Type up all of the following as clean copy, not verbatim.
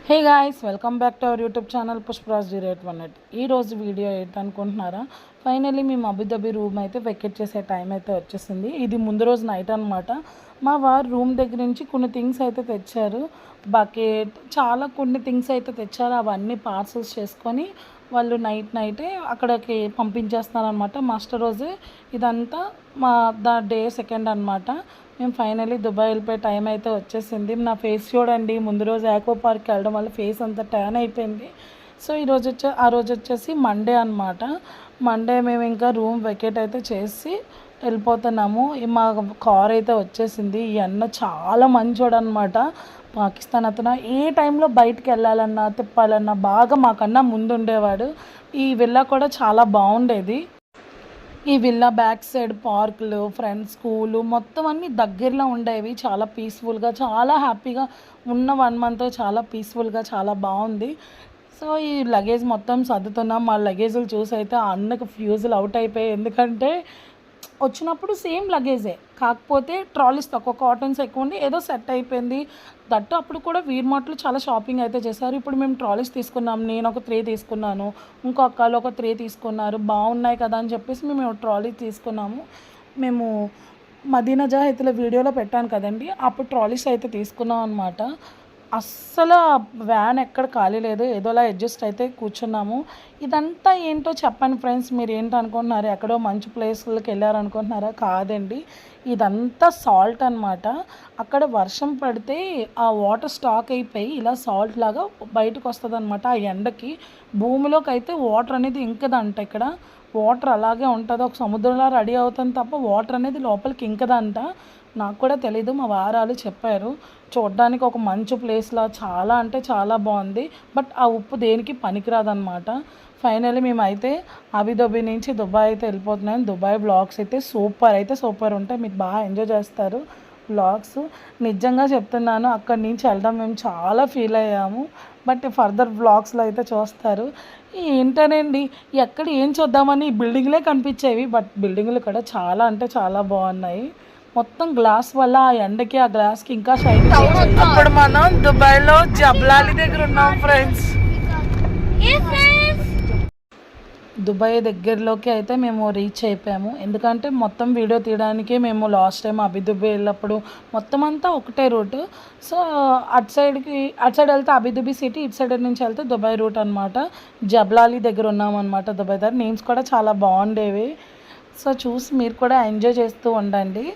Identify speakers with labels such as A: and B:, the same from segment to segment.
A: Hey guys, welcome back to our YouTube channel Pushparaj 0818. ఈరోజు video ఏంటనుకుంటున్నారా? Finally మేము Abu Dhabi room అయితే vacate చేసే time అయితే వచ్చేసింది. ఇది ముందు రోజు నైట్ అనమాట. మా వారు రూమ్ దగ్గర నుంచి కొన్ని థింగ్స్ అయితే తెచ్చారు. బకెట్ చాలా కొన్ని థింగ్స్ అయితే తెచ్చారు. అవన్నీ పార్సల్స్ చేసుకొని వాళ్ళు నైటే అక్కడికి పంపించేస్తారనమాట. మాస్టర్ రోజే ఇదంతా మా డే సెకండ్ అనమాట. మేము ఫైనల్లీ దుబాయ్ వెళ్ళిపోయే టైం అయితే వచ్చేసింది. నా ఫేస్ చూడండి, ముందు రోజు ఆక్వా పార్క్కి వెళ్ళడం వల్ల ఫేస్ అంతా ట్యాన్ అయిపోయింది. సో ఆ రోజు వచ్చేసి మండే అనమాట. మండే మేము ఇంకా రూమ్ వెకేట్ అయితే చేసి వెళ్ళిపోతున్నాము. మా కార్ అయితే వచ్చేసింది. ఈ అన్న చాలా మంచోడు అనమాట. పాకిస్తాన్ అతను ఏ టైంలో బయటికి వెళ్ళాలన్నా తిప్పాలన్నా బాగా మాకన్నా ముందు ఉండేవాడు. ఈ విల్లా కూడా చాలా బాగుండేది. ఈ విల్లా బ్యాక్ సైడ్ పార్కులు, ఫ్రెండ్స్ స్కూలు మొత్తం అన్నీ దగ్గరలో ఉండేవి. చాలా పీస్ఫుల్గా, చాలా హ్యాపీగా ఉన్న 1 మంత్ చాలా పీస్ఫుల్గా చాలా బాగుంది. సో ఈ లగేజ్ మొత్తం సర్దుతున్నాం. మా లగేజ్లు చూసి అయితే అన్నకు ఫ్యూజులు అవుట్ అయిపోయాయి. ఎందుకంటే వచ్చినప్పుడు సేమ్ లగేజే, కాకపోతే ట్రాలీస్ తక్కువ, కాటన్స్ ఎక్కువ ఉండి ఏదో సెట్ అయిపోయింది. దట్టు అప్పుడు కూడా వీర్మార్ట్లో చాలా షాపింగ్ అయితే చేశారు. ఇప్పుడు మేము ట్రాలీస్ తీసుకున్నాం. నేను ఒక 3 తీసుకున్నాను, ఇంకో అక్కలు ఒక 3 తీసుకున్నారు. బాగున్నాయి కదా అని చెప్పేసి మేము ట్రాలీ తీసుకున్నాము. మేము మదీనా జాహిత్ల వీడియోలో పెట్టాను కదండి, అప్పుడు ట్రాలీస్ అయితే తీసుకున్నాం అనమాట. అస్సలు వ్యాన్ ఎక్కడ ఖాళీ లేదు, ఏదోలా అడ్జస్ట్ అయితే కూర్చున్నాము. ఇదంతా ఏంటో చెప్పండి ఫ్రెండ్స్, మీరు ఏంటనుకుంటున్నారు? ఎక్కడో మంచి ప్లేస్లకి వెళ్ళారనుకుంటున్నారా? కాదండి, ఇదంతా సాల్ట్ అనమాట. అక్కడ వర్షం పడితే ఆ వాటర్ స్టాక్ అయిపోయి ఇలా సాల్ట్ లాగా బయటకు వస్తుంది అనమాట. ఆ ఎండకి భూమిలోకి అయితే వాటర్ అనేది ఇంకదంట. ఇక్కడ వాటర్ అలాగే ఉంటుంది, ఒక సముద్రంలో రెడీ అవుతుంది తప్ప వాటర్ అనేది లోపలికి ఇంకదంట. నాకు కూడా తెలీదు, మా వారాలు చెప్పారు. చూడడానికి ఒక మంచు ప్లేస్లా చాలా అంటే చాలా బాగుంది. బట్ ఆ ఉప్పు దేనికి పనికిరాదనమాట. ఫైనల్లీ మేమైతే అబుదాబి నుంచి దుబాయ్ అయితే వెళ్ళిపోతున్నాం. దుబాయ్ బ్లాగ్స్ అయితే సూపర్ ఉంటాయి, మీరు బాగా ఎంజాయ్ చేస్తారు బ్లాగ్స్. నిజంగా చెప్తున్నాను, అక్కడి నుంచి వెళ్ళడం మేము చాలా ఫీల్ అయ్యాము. బట్ ఫర్దర్ బ్లాగ్స్లో అయితే చూస్తారు. ఏంటనండి, ఎక్కడ ఏం చూద్దామని బిల్డింగ్లే కనిపించేవి, బట్ బిల్డింగ్లు కూడా చాలా అంటే చాలా బాగున్నాయి. మొత్తం గ్లాస్ వల్ల ఆ ఎండకి ఆ గ్లాస్కి ఇంకా షైనింగ్. అప్పుడు మనం దుబాయ్లో జబ్లాలి దగ్గర ఉన్నాం ఫ్రెండ్స్. దుబాయ్ దగ్గరలోకి అయితే మేము రీచ్ అయిపోయాము. ఎందుకంటే మొత్తం వీడియో తీయడానికి మేము లాస్ట్ టైం అబుదాబి వెళ్ళినప్పుడు మొత్తం అంతా ఒకటే రూట్. సో అటు సైడ్ వెళ్తే అబుదాబి సిటీ, ఇటు సైడ్ నుంచి వెళ్తే దుబాయ్ రూట్ అనమాట. జబ్లాలి దగ్గర ఉన్నామన్నమాట. దుబాయ్ దగ్గర నేమ్స్ కూడా చాలా బాగుండేవి. సో చూసి మీరు కూడా ఎంజాయ్ చేస్తూ ఉండండి.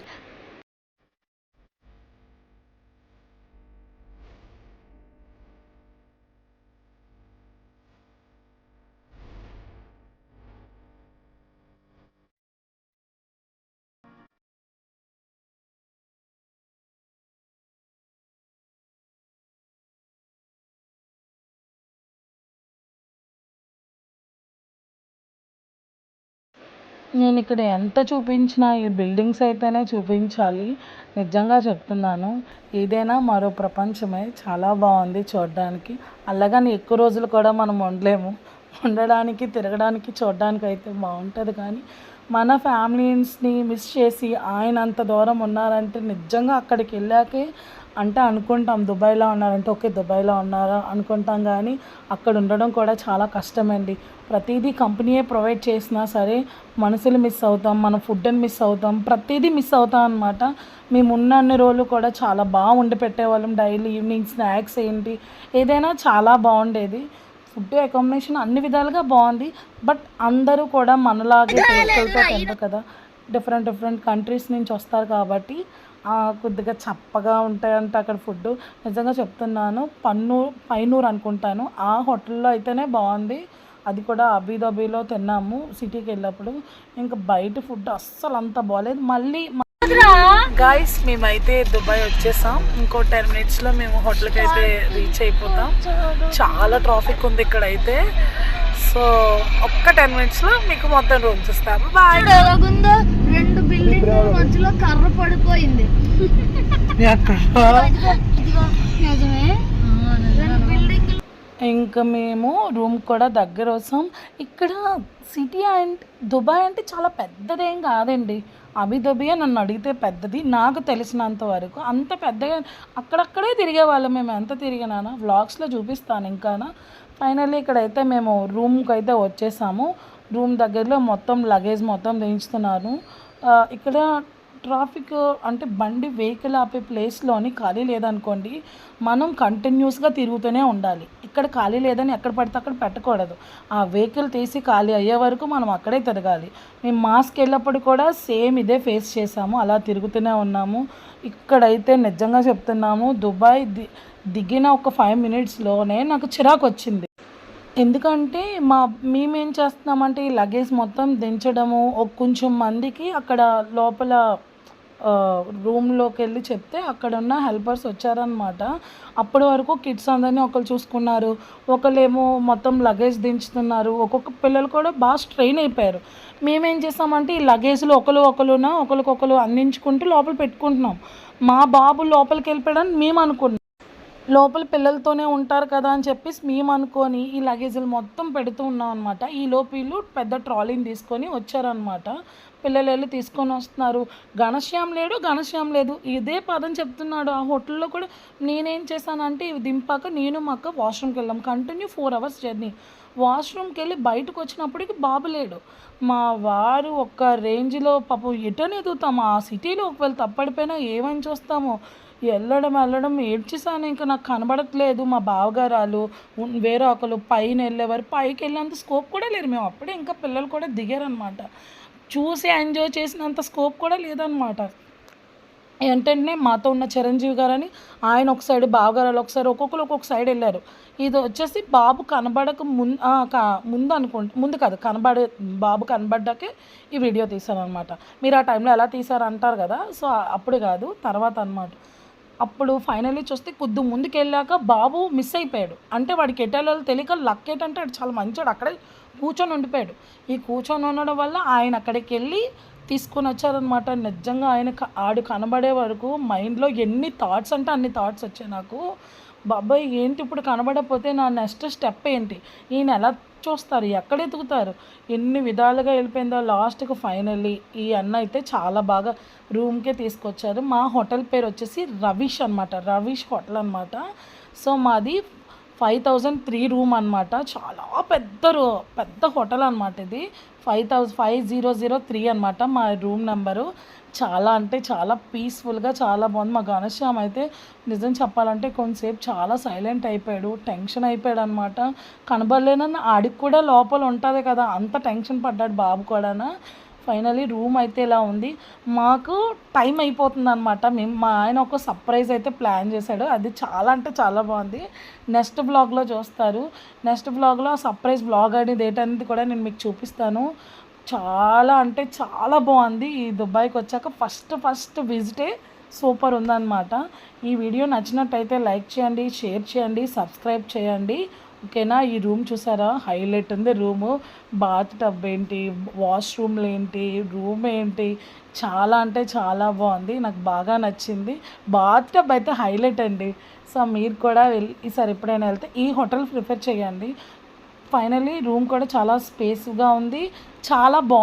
A: నేను ఇక్కడ ఎంత చూపించినా ఈ బిల్డింగ్స్ అయితేనే చూపించాలి. నిజంగా చెప్తున్నాను, ఏదైనా మరో ప్రపంచమే. చాలా బాగుంది చూడడానికి. అలాగని ఎక్కువ రోజులు కూడా మనం ఉండలేము. ఉండడానికి, తిరగడానికి, చూడడానికి అయితే బాగుంటుంది. కానీ మన ఫ్యామిలీస్ని మిస్ చేసి ఆయన అంత దూరం ఉన్నారంటే నిజంగా అక్కడికి వెళ్ళాకే అంటే అనుకుంటాం దుబాయ్లో ఉన్నారంటే ఓకే దుబాయ్లో ఉన్నారా అనుకుంటాం. కానీ అక్కడ ఉండడం కూడా చాలా కష్టమండి. ప్రతిదీ కంపెనీయే ప్రొవైడ్ చేసినా సరే మనుషులు మిస్ అవుతాం, మన ఫుడ్ని మిస్ అవుతాం, ప్రతిదీ మిస్ అవుతాం అనమాట. మేము ఉన్న అన్ని రోజులు కూడా చాలా బాగా వండి పెట్టేవాళ్ళం. డైలీ ఈవినింగ్ స్నాక్స్ ఏంటి ఏదైనా చాలా బాగుండేది. ఫుడ్, అకామిడేషన్ అన్ని విధాలుగా బాగుంది. బట్ అందరూ కూడా మనలాగే తీసుకెళ్తారు కదా, డిఫరెంట్ కంట్రీస్ నుంచి వస్తారు కాబట్టి కొద్దిగా చప్పగా ఉంటాయంట అక్కడ ఫుడ్. నిజంగా చెప్తున్నాను, పైనూర్ అనుకుంటాను, ఆ హోటల్లో అయితేనే బాగుంది. అది కూడా అబుదాబిలో తిన్నాము సిటీకి వెళ్ళినప్పుడు. ఇంకా బయట ఫుడ్ అస్సలు అంత బాగాలేదు. మళ్ళీ గాయస్ మేమైతే దుబాయ్ వచ్చేసాం. ఇంకో 10 minutesలో మేము హోటల్కి అయితే రీచ్ అయిపోతాం. చాలా ట్రాఫిక్ ఉంది ఇక్కడ అయితే. సో ఒక్క 10 minutesలో మీకు మొత్తం రూమ్స్ ఇస్తాము. బాయ్.
B: 2 బిల్డింగ్ మధ్యలో కర్ర పడిపోయింది.
A: ఇంకా మేము రూమ్ కూడా దగ్గర వస్తాం. ఇక్కడ సిటీ అంటే దుబాయ్ అంటే చాలా పెద్దదేం కాదండి. అబుదాబియే నన్ను అడిగితే పెద్దది నాకు తెలిసినంత వరకు. అంత పెద్దగా అక్కడక్కడే తిరిగేవాళ్ళం మేము. ఎంత తిరిగినానా వ్లాగ్స్లో చూపిస్తాను ఇంకానా. ఫైనల్లీ ఇక్కడైతే మేము రూమ్కి అయితే వచ్చేసాము. రూమ్ దగ్గరలో మొత్తం లగేజ్ మొత్తం దించుతున్నాను. ఇక్కడ ట్రాఫిక్ అంటే బండి వెహికల్ ఆపే ప్లేస్లోని ఖాళీ లేదనుకోండి, మనం కంటిన్యూస్గా తిరుగుతూనే ఉండాలి. ఇక్కడ ఖాళీ లేదని ఎక్కడ పడితే అక్కడ పెట్టకూడదు. ఆ వెహికల్ తీసి ఖాళీ అయ్యే వరకు మనం అక్కడే తిరగాలి. మేము మాస్క్ వెళ్ళినప్పుడు కూడా సేమ్ ఇదే ఫేస్ చేసాము. అలా తిరుగుతూనే ఉన్నాము. ఇక్కడైతే నిజంగా చెప్తున్నాము, దుబాయ్ దిగిన ఒక 5 మినిట్స్లోనే నాకు చిరాకు వచ్చింది. ఎందుకంటే మేమేం చేస్తున్నామంటే ఈ లగేజ్ మొత్తం దించడము, కొంచెం మందికి అక్కడ లోపల రూమ్లోకి వెళ్ళి చెప్తే అక్కడున్న హెల్పర్స్ వచ్చారనమాట. అప్పటి వరకు కిడ్స్ అందరినీ ఒకరు చూసుకున్నారు, ఒకళ్ళేమో మొత్తం లగేజ్ దించుతున్నారు. ఒక్కొక్క పిల్లలు కూడా బాగా స్ట్రెయిన్ అయిపోయారు. మేమేం చేసామంటే ఈ లగేజ్లు ఒకరికొకరు అందించుకుంటూ లోపల పెట్టుకుంటున్నాం. మా బాబు లోపలికి వెళ్ళిపోయాడని మేము అనుకున్నాం. లోపల పిల్లలతోనే ఉంటారు కదా అని చెప్పేసి మేము అనుకొని ఈ లగేజీలు మొత్తం పెడుతూ ఉన్నాం అనమాట. ఈలోపు వీళ్ళు పెద్ద ట్రాలీని తీసుకొని వచ్చారనమాట. పిల్లలు వెళ్ళి తీసుకొని వస్తున్నారు. ఘనశ్యామ్ లేదు ఇదే పదం చెప్తున్నాడు. ఆ హోటల్లో కూడా నేనేం చేశానంటే ఇవి దింపాక నేను మా అక్క వాష్రూమ్కి వెళ్ళాం. Continue 4 hours journey. వాష్రూమ్కి వెళ్ళి బయటకు వచ్చినప్పటికి బాబు లేడు. మా వారు ఒక రేంజ్లో పాపం ఎటనే ఎదుగుతాము. ఆ సిటీలో ఒకవేళ తప్పడిపోయినా ఏమని చూస్తామో వెళ్ళడం ఏడ్చేసాను. ఇంకా నాకు కనబడట్లేదు. మా బావగారాలు వేరే ఒకరు పైన వెళ్ళేవారు. పైకి వెళ్ళేంత స్కోప్ కూడా లేరు. మేము అప్పుడే ఇంకా పిల్లలు కూడా దిగారనమాట. చూసి ఎంజాయ్ చేసినంత స్కోప్ కూడా లేదనమాట. ఏంటంటే మాతో ఉన్న చిరంజీవి గారని ఆయన ఒక సైడ్, బావగారాలు ఒకసారి, ఒక్కొక్కరు ఒక్కొక్క సైడ్ వెళ్ళారు. ఇది వచ్చేసి బాబు కనబడక ముందు కాదు, బాబు కనబడ్డాకే ఈ వీడియో తీశారనమాట. మీరు ఆ టైంలో ఎలా తీశారు అంటారు కదా, సో అప్పుడు కాదు, తర్వాత అనమాట. అప్పుడు ఫైనల్లీ చూస్తే కొద్ది ముందుకు వెళ్ళాక బాబు మిస్ అయిపోయాడు. అంటే వాడికి ఎటాలో తెలియక లక్ ఏంటంటే వాడు చాలా మంచోడు, అక్కడే కూర్చొని ఉండిపోయాడు. ఈ కూర్చొని ఉండడం వల్ల ఆయన అక్కడికి వెళ్ళి తీసుకొని వచ్చారనమాట. నిజంగా ఆడు కనబడే వరకు మైండ్లో ఎన్ని థాట్స్ అంటే అన్ని థాట్స్ వచ్చాయి నాకు. బాబాయ్ ఏంటి ఇప్పుడు కనబడకపోతే నా నెక్స్ట్ స్టెప్ ఏంటి, ఈయన ఎలా చూస్తారు, ఎక్కడ ఎతుకుతారు, ఎన్ని విధాలుగా వెళ్ళిపోయిందో. లాస్ట్కి ఫైనల్లీ ఈ అన్న అయితే చాలా బాగా రూమ్కే తీసుకొచ్చారు. మా హోటల్ పేరు వచ్చేసి రవీష్ అనమాట, రవీష్ హోటల్ అనమాట. సో మాది 5003 రూమ్ అనమాట. చాలా పెద్ద హోటల్ అనమాట. ఇది 5003 అనమాట మా రూమ్ నెంబరు. చాలా అంటే చాలా పీస్ఫుల్గా చాలా బాగుంది. మా ఘనశ్యామ్ అయితే నిజం చెప్పాలంటే కొంతసేపు చాలా సైలెంట్ అయిపోయాడు, టెన్షన్ అయిపోయాడు అనమాట. కనబడలేనని ఆడికి కూడా లోపల ఉంటుంది కదా, అంత టెన్షన్ పడ్డాడు బాబు కూడా. ఫైనలీ రూమ్ అయితే ఇలా ఉంది. మాకు టైం అయిపోతుంది అనమాట. మా ఆయన ఒక సర్ప్రైజ్ అయితే ప్లాన్ చేశాడు. అది చాలా అంటే చాలా బాగుంది. నెక్స్ట్ బ్లాగ్లో చూస్తారు. నెక్స్ట్ బ్లాగ్లో ఆ సర్ప్రైజ్ బ్లాగ్ అనేది ఏంటనేది కూడా నేను మీకు చూపిస్తాను. చాలా అంటే చాలా బాగుంది. ఈ దుబాయ్కి వచ్చాక ఫస్ట్ విజిటే సూపర్ ఉందన్నమాట. ఈ వీడియో నచ్చినట్టయితే లైక్ చేయండి, షేర్ చేయండి, సబ్స్క్రైబ్ చేయండి. ఓకేనా. ఈ రూమ్ చూసారా, హైలైట్ ఉంది రూము. బాత్ టబ్ ఏంటి, వాష్రూమ్లు ఏంటి, రూమ్ ఏంటి, చాలా అంటే చాలా బాగుంది. నాకు బాగా నచ్చింది. బాత్ టబ్ అయితే హైలైట్ అండి. సో మీరు కూడా ఈసారి ఎప్పుడైనా వెళ్తే ఈ హోటల్ ప్రిఫర్ చేయండి. ఫైనల్లీ రూమ్ కూడా చాలా స్పేస్గా ఉంది, చాలా బాగుంది.